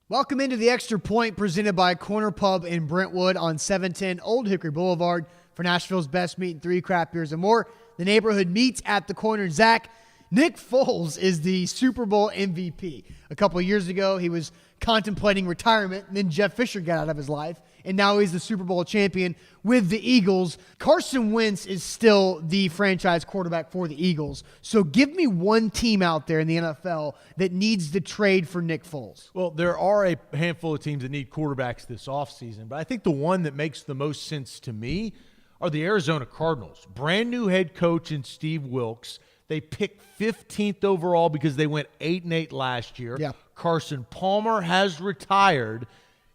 Welcome into the Extra Point presented by Corner Pub in Brentwood on 710 Old Hickory Boulevard for Nashville's best meat and 3 craft beers and more. The neighborhood meets at the corner. Zach, Nick Foles is the Super Bowl MVP. A couple of years ago, he was contemplating retirement, and then Jeff Fisher got out of his life, and now he's the Super Bowl champion with the Eagles. Carson Wentz is still the franchise quarterback for the Eagles. So give me one team out there in the NFL that needs to trade for Nick Foles. Well, there are a handful of teams that need quarterbacks this offseason, but I think the one that makes the most sense to me are the Arizona Cardinals. Brand new head coach in Steve Wilks. They picked 15th overall because they went 8-8 last year. Yeah. Carson Palmer has retired.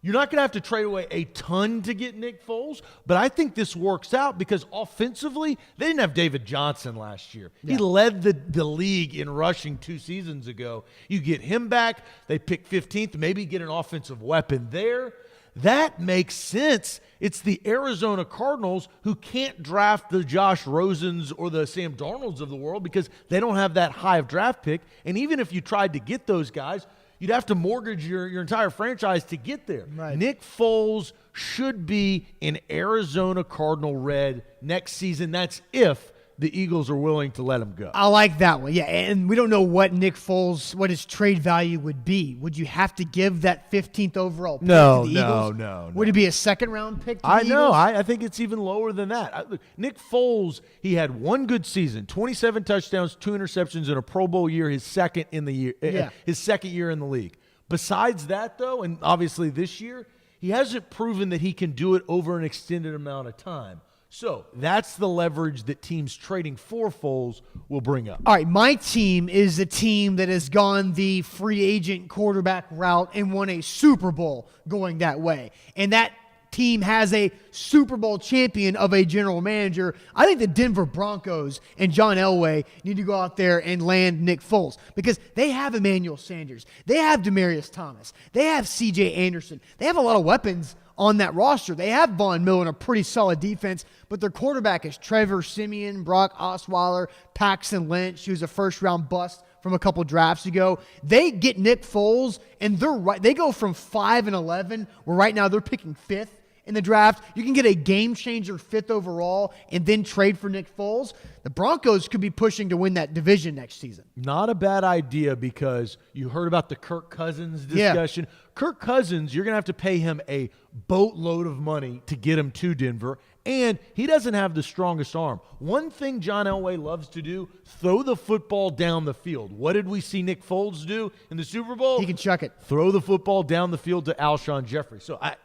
You're not going to have to trade away a ton to get Nick Foles, but I think this works out because offensively, they didn't have David Johnson last year. Yeah. He led the league in rushing 2 seasons ago. You get him back, they pick 15th, maybe get an offensive weapon there. That makes sense. It's the Arizona Cardinals who can't draft the Josh Rosens or the Sam Darnolds of the world because they don't have that high of draft pick. And even if you tried to get those guys, you'd have to mortgage your entire franchise to get there. Right. Nick Foles should be in Arizona Cardinal red next season. That's if the Eagles are willing to let him go. I like that one. Yeah, and we don't know what Nick Foles, what his trade value would be. Would you have to give that 15th overall pick to the Eagles? No. Would it be a second-round pick to the I Eagles? know. I think it's even lower than that. Nick Foles, he had one good season, 27 touchdowns, 2 interceptions in a Pro Bowl year, his second year in the league. Besides that, though, and obviously this year, he hasn't proven that he can do it over an extended amount of time. So that's the leverage that teams trading for Foles will bring up. All right, my team is a team that has gone the free agent quarterback route and won a Super Bowl going that way. And that team has a Super Bowl champion of a general manager. I think the Denver Broncos and John Elway need to go out there and land Nick Foles because they have Emmanuel Sanders. They have Demaryius Thomas. They have C.J. Anderson. They have a lot of weapons on that roster. They have Von Miller and a pretty solid defense, but their quarterback is Trevor Siemian, Brock Osweiler, Paxton Lynch, who's a first-round bust from a couple drafts ago. They get Nick Foles, and they go from 5-11, where right now they're picking 5th in the draft. You can get a game-changer 5th overall and then trade for Nick Foles. The Broncos could be pushing to win that division next season. Not a bad idea because you heard about the Kirk Cousins discussion. Yeah. Kirk Cousins, you're going to have to pay him a boatload of money to get him to Denver, and he doesn't have the strongest arm. One thing John Elway loves to do, throw the football down the field. What did we see Nick Foles do in the Super Bowl? He can chuck it. Throw the football down the field to Alshon Jeffrey.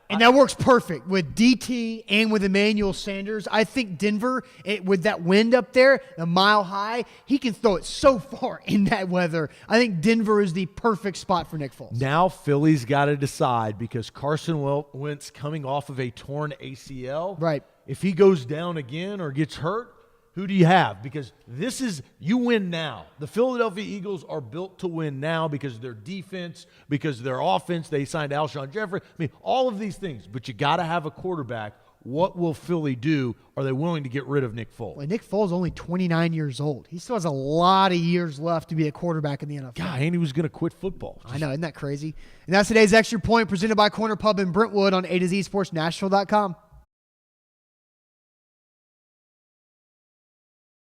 And that works perfect with DT and with Emmanuel Sanders. I think Denver, with that wind up there, a mile high, he can throw it so far in that weather. I think Denver is the perfect spot for Nick Foles. Now Philly's got to decide because Carson Wentz coming off of a torn ACL. Right. If he goes down again or gets hurt, who do you have? Because you win now. The Philadelphia Eagles are built to win now because of their defense, because of their offense. They signed Alshon Jeffrey. I mean, all of these things. But you got to have a quarterback. What will Philly do? Are they willing to get rid of Nick Foles? Well, Nick Foles is only 29 years old. He still has a lot of years left to be a quarterback in the NFL. God, and he was going to quit football. I know, isn't that crazy? And that's today's Extra Point presented by Corner Pub in Brentwood on A to Z Sports Nashville.com.